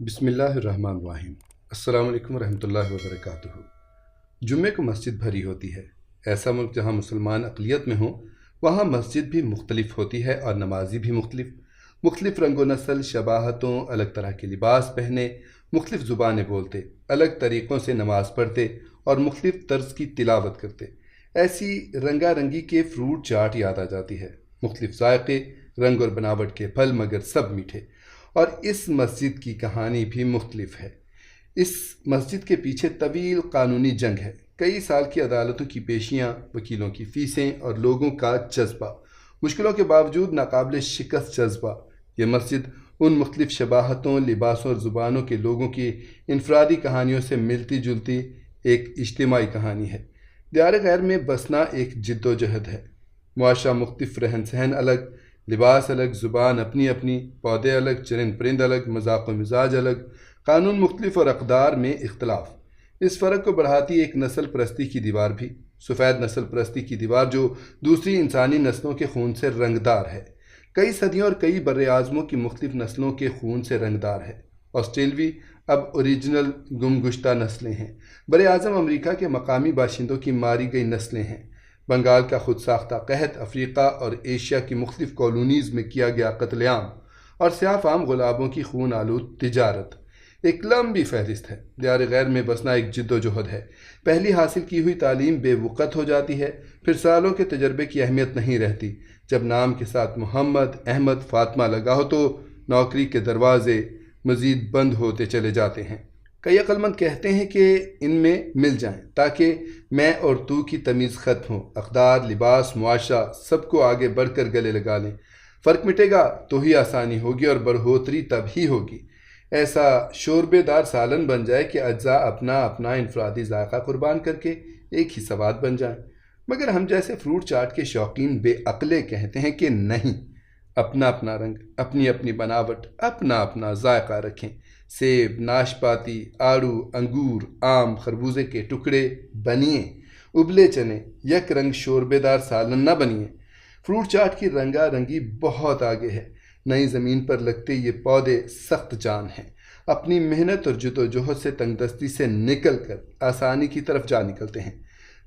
بسم اللہ الرحمن الرحیم۔ السلام علیکم ورحمۃ اللہ وبرکاتہ۔ جمعے کو مسجد بھری ہوتی ہے۔ ایسا ملک جہاں مسلمان اقلیت میں ہوں وہاں مسجد بھی مختلف ہوتی ہے اور نمازی بھی مختلف رنگ و نسل، شباہتوں، الگ طرح کے لباس پہنے، مختلف زبانیں بولتے، الگ طریقوں سے نماز پڑھتے اور مختلف طرز کی تلاوت کرتے۔ ایسی رنگا رنگی کے فروٹ چاٹ یاد آ جاتی ہے، مختلف ذائقے، رنگ اور بناوٹ کے پھل، مگر سب میٹھے۔ اور اس مسجد کی کہانی بھی مختلف ہے۔ اس مسجد کے پیچھے طویل قانونی جنگ ہے، کئی سال کی عدالتوں کی پیشیاں، وکیلوں کی فیسیں اور لوگوں کا جذبہ، مشکلوں کے باوجود ناقابل شکست جذبہ۔ یہ مسجد ان مختلف شباہتوں، لباسوں اور زبانوں کے لوگوں کی انفرادی کہانیوں سے ملتی جلتی ایک اجتماعی کہانی ہے۔ دیار غیر میں بسنا ایک جد و جہد ہے۔ معاشرہ مختلف، رہن سہن الگ، لباس الگ، زبان اپنی اپنی، پودے الگ، چرند پرند الگ، مذاق و مزاج الگ، قانون مختلف اور اقدار میں اختلاف۔ اس فرق کو بڑھاتی ایک نسل پرستی کی دیوار بھی، سفید نسل پرستی کی دیوار جو دوسری انسانی نسلوں کے خون سے رنگدار ہے، کئی صدیوں اور کئی بر اعظموں کی مختلف نسلوں کے خون سے رنگدار ہے۔ آسٹریلوی اب اوریجنل گم گشتہ نسلیں ہیں، بر اعظم امریکہ کے مقامی باشندوں کی ماری گئی نسلیں ہیں، بنگال کا خود ساختہ قحط، افریقہ اور ایشیا کی مختلف کالونیز میں کیا گیا قتل عام اور سیاہ فام غلاموں کی خون آلود تجارت، ایک لمبی فہرست ہے۔ دیار غیر میں بسنا ایک جد و جہد ہے۔ پہلی حاصل کی ہوئی تعلیم بے وقت ہو جاتی ہے، پھر سالوں کے تجربے کی اہمیت نہیں رہتی۔ جب نام کے ساتھ محمد، احمد، فاطمہ لگا ہو تو نوکری کے دروازے مزید بند ہوتے چلے جاتے ہیں۔ کئی عقل مند کہتے ہیں کہ ان میں مل جائیں تاکہ میں اور تو کی تمیز ختم ہو، اقدار، لباس، معاشرہ سب کو آگے بڑھ کر گلے لگا لیں۔ فرق مٹے گا تو ہی آسانی ہوگی اور بڑھوتری تب ہی ہوگی۔ ایسا شوربے دار سالن بن جائے کہ اجزاء اپنا اپنا انفرادی ذائقہ قربان کر کے ایک ہی سواد بن جائیں۔ مگر ہم جیسے فروٹ چاٹ کے شوقین بے عقلے کہتے ہیں کہ نہیں، اپنا اپنا رنگ، اپنی اپنی بناوٹ، اپنا اپنا ذائقہ رکھیں۔ سیب، ناشپاتی، آڑو، انگور، آم، خربوزے کے ٹکڑے بنیے، ابلے چنے، یک رنگ شوربے دار سالن نہ بنیے۔ فروٹ چاٹ کی رنگا رنگی بہت آگے ہے۔ نئی زمین پر لگتے یہ پودے سخت جان ہیں، اپنی محنت اور جد و جہد سے تنگ دستی سے نکل کر آسانی کی طرف جا نکلتے ہیں،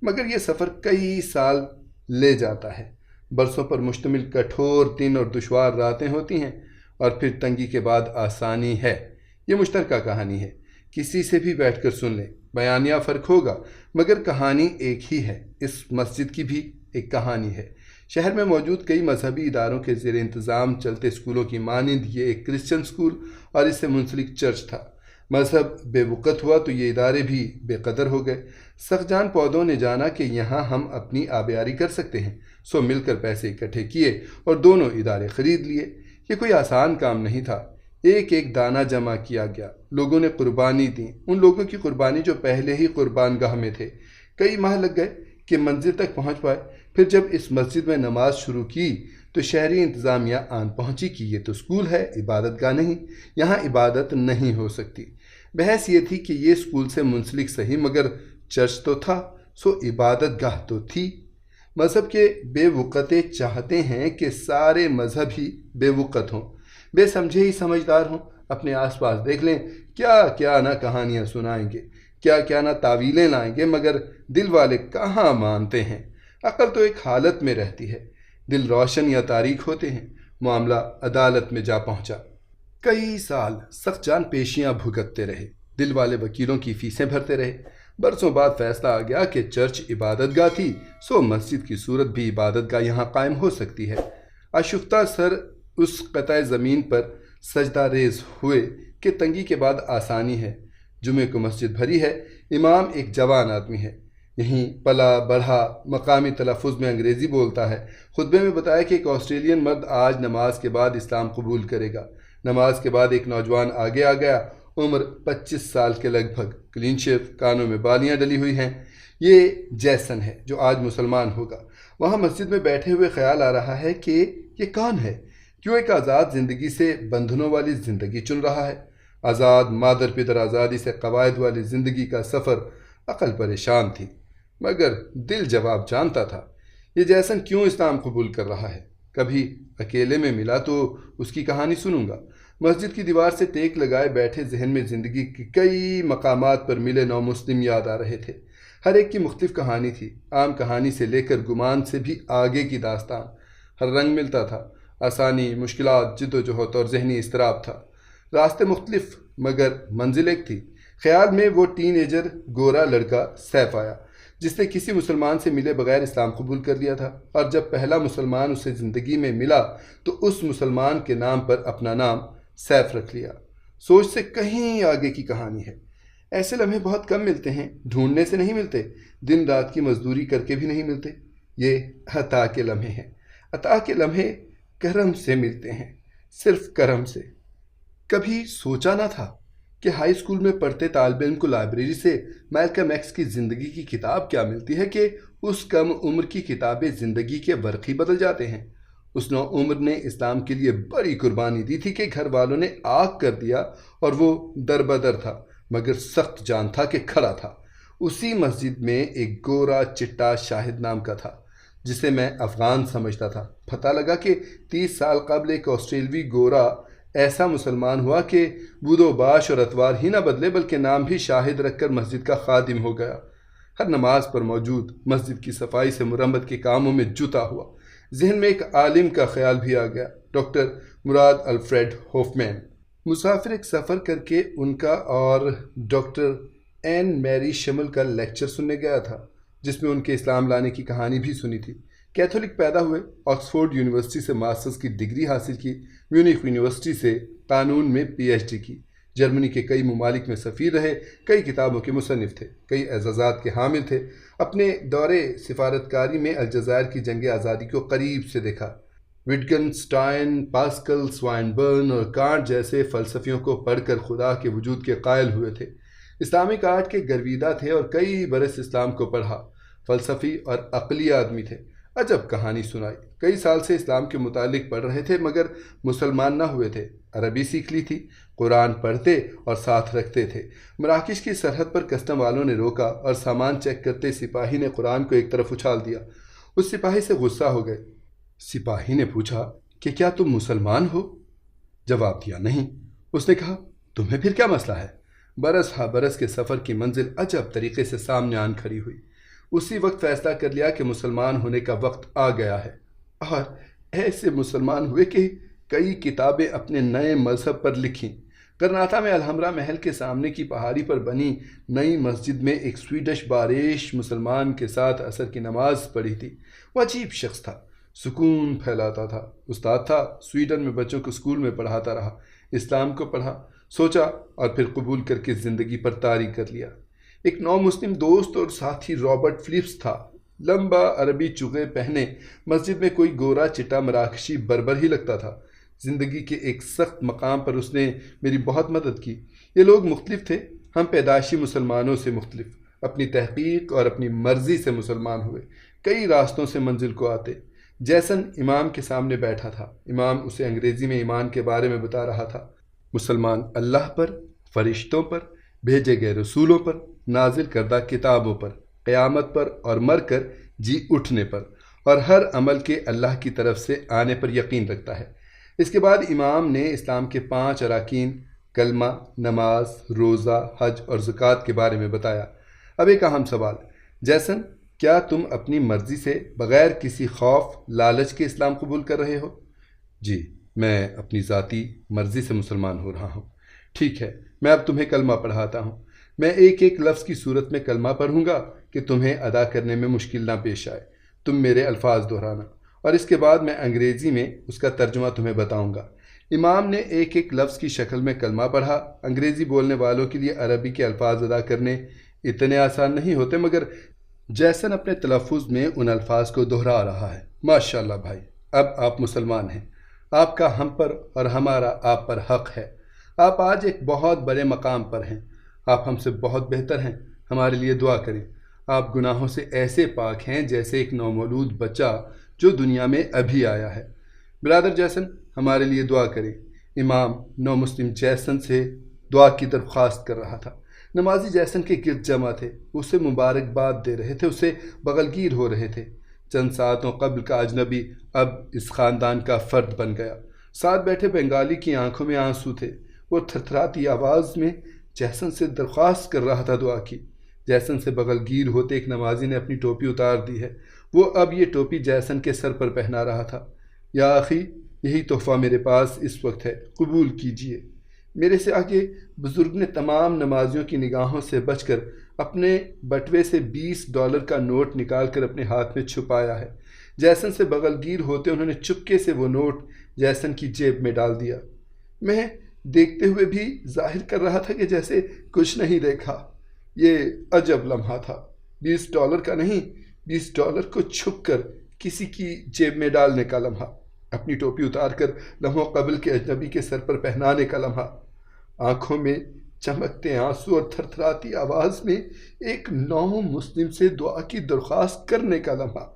مگر یہ سفر کئی سال لے جاتا ہے۔ برسوں پر مشتمل کٹھور دن اور دشوار راتیں ہوتی ہیں، اور پھر تنگی کے بعد آسانی ہے۔ یہ مشترکہ کہانی ہے، کسی سے بھی بیٹھ کر سن لیں، بیانیہ فرق ہوگا مگر کہانی ایک ہی ہے۔ اس مسجد کی بھی ایک کہانی ہے۔ شہر میں موجود کئی مذہبی اداروں کے زیر انتظام چلتے اسکولوں کی مانند یہ ایک کرسچن اسکول اور اس سے منسلک چرچ تھا۔ مذہب بے وقت ہوا تو یہ ادارے بھی بے قدر ہو گئے۔ سخت جان پودوں نے جانا کہ یہاں ہم اپنی آبیاری کر سکتے ہیں، سو مل کر پیسے اکٹھے کیے اور دونوں ادارے خرید لیے۔ یہ کوئی آسان کام نہیں تھا، ایک ایک دانہ جمع کیا گیا، لوگوں نے قربانی دی، ان لوگوں کی قربانی جو پہلے ہی قربان گاہ میں تھے۔ کئی ماہ لگ گئے کہ منزل تک پہنچ پائے۔ پھر جب اس مسجد میں نماز شروع کی تو شہری انتظامیہ آن پہنچی کہ یہ تو اسکول ہے، عبادت گاہ نہیں، یہاں عبادت نہیں ہو سکتی۔ بحث یہ تھی کہ یہ اسکول سے منسلک صحیح مگر چرچ تو تھا، سو عبادت گاہ تو تھی۔ مذہب کے بے وقتے چاہتے ہیں کہ سارے مذہب ہی بے وقت ہوں، بے سمجھے ہی سمجھدار ہوں۔ اپنے آس پاس دیکھ لیں، کیا کیا نہ کہانیاں سنائیں گے، کیا کیا نہ تعویلیں لائیں گے، مگر دل والے کہاں مانتے ہیں۔ عقل تو ایک حالت میں رہتی ہے، دل روشن یا تاریک ہوتے ہیں۔ معاملہ عدالت میں جا پہنچا۔ کئی سال سخت جان پیشیاں بھگتتے رہے، دل والے وکیلوں کی فیسیں بھرتے رہے۔ برسوں بعد فیصلہ آ گیا کہ چرچ عبادت گاہ تھی، سو مسجد کی صورت بھی عبادت گاہ یہاں قائم ہو سکتی ہے۔ آشفتہ سر اس قطع زمین پر سجدہ ریز ہوئے کہ تنگی کے بعد آسانی ہے۔ جمعے کو مسجد بھری ہے، امام ایک جوان آدمی ہے، یہیں پلا بڑھا، مقامی تلفظ میں انگریزی بولتا ہے۔ خطبے میں بتایا کہ ایک آسٹریلین مرد آج نماز کے بعد اسلام قبول کرے گا۔ نماز کے بعد ایک نوجوان آگے آ گیا، عمر 25 سال کے لگ بھگ، کلین شیو، کانوں میں بالیاں ڈلی ہوئی ہیں۔ یہ جیسن ہے جو آج مسلمان ہوگا۔ وہاں مسجد میں بیٹھے ہوئے خیال آ رہا ہے کہ یہ کون ہے، کیوں ایک آزاد زندگی سے بندھنوں والی زندگی چن رہا ہے۔ آزاد مادر پدر آزادی سے قواعد والی زندگی کا سفر، عقل پریشان تھی مگر دل جواب جانتا تھا۔ یہ جیسن کیوں اسلام قبول کر رہا ہے؟ کبھی اکیلے میں ملا تو اس کی کہانی سنوں گا، مسجد کی دیوار سے ٹیک لگائے بیٹھے ذہن میں زندگی کی کئی مقامات پر ملے نو مسلم یاد آ رہے تھے۔ ہر ایک کی مختلف کہانی تھی، عام کہانی سے لے کر گمان سے بھی آگے کی داستان۔ ہر رنگ ملتا تھا، آسانی، مشکلات، جد و جہد اور ذہنی اضطراب تھا۔ راستے مختلف مگر منزل ایک تھی۔ خیال میں وہ ٹین ایجر گورا لڑکا سیف آیا، جس نے کسی مسلمان سے ملے بغیر اسلام قبول کر لیا تھا، اور جب پہلا مسلمان اسے زندگی میں ملا تو اس مسلمان کے نام پر اپنا نام سیف رکھ لیا۔ سوچ سے کہیں آگے کی کہانی ہے۔ ایسے لمحے بہت کم ملتے ہیں، ڈھونڈنے سے نہیں ملتے، دن رات کی مزدوری کر کے بھی نہیں ملتے۔ یہ عطا کے لمحے ہیں۔ عطا کے لمحے کرم سے ملتے ہیں، صرف کرم سے۔ کبھی سوچا نہ تھا کہ ہائی اسکول میں پڑھتے طالب علم کو لائبریری سے میلکم ایکس کی زندگی کی کتاب کیا ملتی ہے کہ اس کم عمر کی کتابیں زندگی کے ورق ہی بدل جاتے ہیں۔ اس نو عمر نے اسلام کے لیے بڑی قربانی دی تھی کہ گھر والوں نے آگ کر دیا، اور وہ در بدر تھا مگر سخت جان تھا کہ کھڑا تھا۔ اسی مسجد میں ایک گورا چٹا شاہد نام کا تھا، جسے میں افغان سمجھتا تھا۔ پتہ لگا کہ 30 سال قبل ایک آسٹریلوی گورا ایسا مسلمان ہوا کہ بود و باش اور اتوار ہی نہ بدلے بلکہ نام بھی شاہد رکھ کر مسجد کا خادم ہو گیا۔ ہر نماز پر موجود، مسجد کی صفائی سے مرمت کے کاموں میں جتا ہوا۔ ذہن میں ایک عالم کا خیال بھی آ گیا، ڈاکٹر مراد الفریڈ ہوفمین۔ مسافر ایک سفر کر کے ان کا اور ڈاکٹر این میری شمل کا لیکچر سننے گیا تھا، جس میں ان کے اسلام لانے کی کہانی بھی سنی تھی۔ کیتھولک پیدا ہوئے، آکسفورڈ یونیورسٹی سے ماسٹرز کی ڈگری حاصل کی، میونخ یونیورسٹی سے قانون میں پی ایچ ڈی کی، جرمنی کے کئی ممالک میں سفیر رہے، کئی کتابوں کے مصنف تھے، کئی اعزازات کے حامل تھے۔ اپنے دورے سفارتکاری میں الجزائر کی جنگ آزادی کو قریب سے دیکھا۔ وٹگنسٹائن، پاسکل، سوائنبرن اور کانٹ جیسے فلسفیوں کو پڑھ کر خدا کے وجود کے قائل ہوئے تھے۔ اسلامک آرٹ کے گرویدہ تھے اور کئی برس اسلام کو پڑھا۔ فلسفی اور عقلی آدمی تھے۔ عجب کہانی سنائی۔ کئی سال سے اسلام کے متعلق پڑھ رہے تھے مگر مسلمان نہ ہوئے تھے۔ عربی سیکھ لی تھی، قرآن پڑھتے اور ساتھ رکھتے تھے۔ مراکش کی سرحد پر کسٹم والوں نے روکا اور سامان چیک کرتے سپاہی نے قرآن کو ایک طرف اچھال دیا۔ اس سپاہی سے غصہ ہو گئے۔ سپاہی نے پوچھا کہ کیا تم مسلمان ہو؟ جواب دیا نہیں۔ اس نے کہا تمہیں پھر کیا مسئلہ ہے؟ برس ہا برس کے سفر کی منزل عجب طریقے سے سامنے آن کھڑی ہوئی۔ اسی وقت فیصلہ کر لیا کہ مسلمان ہونے کا وقت آ گیا ہے، اور ایسے مسلمان ہوئے کہ کئی کتابیں اپنے نئے مذہب پر لکھیں۔ کرناٹا میں الحمرا محل کے سامنے کی پہاڑی پر بنی نئی مسجد میں ایک سویڈش باریش مسلمان کے ساتھ عصر کی نماز پڑھی تھی۔ وہ عجیب شخص تھا، سکون پھیلاتا تھا، استاد تھا، سویڈن میں بچوں کو اسکول میں پڑھاتا رہا، اسلام کو پڑھا، سوچا اور پھر قبول کر کے زندگی پر طاری کر لیا۔ ایک نو مسلم دوست اور ساتھی رابرٹ فلپس تھا، لمبا عربی چغے پہنے، مسجد میں کوئی گورا چٹا مراکشی بربر ہی لگتا تھا۔ زندگی کے ایک سخت مقام پر اس نے میری بہت مدد کی۔ یہ لوگ مختلف تھے، ہم پیدائشی مسلمانوں سے مختلف، اپنی تحقیق اور اپنی مرضی سے مسلمان ہوئے، کئی راستوں سے منزل کو آتے۔ جیسن امام کے سامنے بیٹھا تھا، امام اسے انگریزی میں ایمان کے بارے میں بتا رہا تھا۔ مسلمان اللہ پر، فرشتوں پر، بھیجے گئے رسولوں پر، نازل کردہ کتابوں پر، قیامت پر اور مر کر جی اٹھنے پر، اور ہر عمل کے اللہ کی طرف سے آنے پر یقین رکھتا ہے۔ اس کے بعد امام نے اسلام کے 5 اراکین، کلمہ، نماز، روزہ، حج اور زکوٰۃ کے بارے میں بتایا۔ اب ایک اہم سوال، جیسن کیا تم اپنی مرضی سے بغیر کسی خوف لالچ کے اسلام قبول کر رہے ہو؟ جی، میں اپنی ذاتی مرضی سے مسلمان ہو رہا ہوں۔ ٹھیک ہے، میں اب تمہیں کلمہ پڑھاتا ہوں۔ میں ایک ایک لفظ کی صورت میں کلمہ پڑھوں گا کہ تمہیں ادا کرنے میں مشکل نہ پیش آئے۔ تم میرے الفاظ دہرانا، اور اس کے بعد میں انگریزی میں اس کا ترجمہ تمہیں بتاؤں گا۔ امام نے ایک ایک لفظ کی شکل میں کلمہ پڑھا۔ انگریزی بولنے والوں کے لیے عربی کے الفاظ ادا کرنے اتنے آسان نہیں ہوتے، مگر جیسن اپنے تلفظ میں ان الفاظ کو دہرا رہا ہے۔ ماشاءاللہ بھائی، اب آپ مسلمان ہیں۔ آپ کا ہم پر اور ہمارا آپ پر حق ہے۔ آپ آج ایک بہت بڑے مقام پر ہیں۔ آپ ہم سے بہت بہتر ہیں۔ ہمارے لیے دعا کریں۔ آپ گناہوں سے ایسے پاک ہیں جیسے ایک نومولود بچہ جو دنیا میں ابھی آیا ہے۔ برادر جیسن، ہمارے لیے دعا کریں۔ امام نو مسلم جیسن سے دعا کی درخواست کر رہا تھا۔ نمازی جیسن کے گرد جمع تھے، اسے مبارکباد دے رہے تھے، اسے بغل گیر ہو رہے تھے۔ چند ساعتوں قبل کا اجنبی اب اس خاندان کا فرد بن گیا۔ ساتھ بیٹھے بنگالی کی آنکھوں میں آنسو تھے۔ وہ تھرتھراتی آواز میں جیسن سے درخواست کر رہا تھا دعا کی۔ جیسن سے بغل گیر ہوتے ایک نمازی نے اپنی ٹوپی اتار دی ہے۔ وہ اب یہ ٹوپی جیسن کے سر پر پہنا رہا تھا۔ یا اخی، یہی تحفہ میرے پاس اس وقت ہے، قبول کیجئے۔ میرے سے آگے بزرگ نے تمام نمازیوں کی نگاہوں سے بچ کر اپنے بٹوے سے $20 کا نوٹ نکال کر اپنے ہاتھ میں چھپایا ہے۔ جیسن سے بغل گیر ہوتے انہوں نے چپکے سے وہ نوٹ جیسن کی جیب میں ڈال دیا۔ میں دیکھتے ہوئے بھی ظاہر کر رہا تھا کہ جیسے کچھ نہیں دیکھا۔ یہ عجب لمحہ تھا، $20 کا نہیں، $20 کو چھپ کر کسی کی جیب میں ڈالنے کا لمحہ، اپنی ٹوپی اتار کر لمحوں قبل کے اجنبی کے سر پر پہنانے کا لمحہ، آنکھوں میں چمکتے آنسو اور تھرتھراتی آواز میں ایک نو مسلم سے دعا کی درخواست کرنے کا لمحہ۔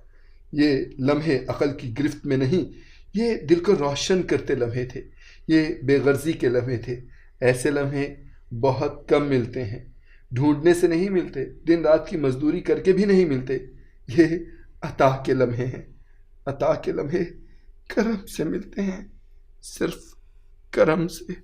یہ لمحے عقل کی گرفت میں نہیں، یہ دل کو روشن کرتے لمحے تھے، یہ بے غرضی کے لمحے تھے۔ ایسے لمحے بہت کم ملتے ہیں، ڈھونڈنے سے نہیں ملتے، دن رات کی مزدوری کر کے بھی نہیں ملتے۔ یہ عطا کے لمحے ہیں۔ عطا کے لمحے کرم سے ملتے ہیں، صرف کرم سے۔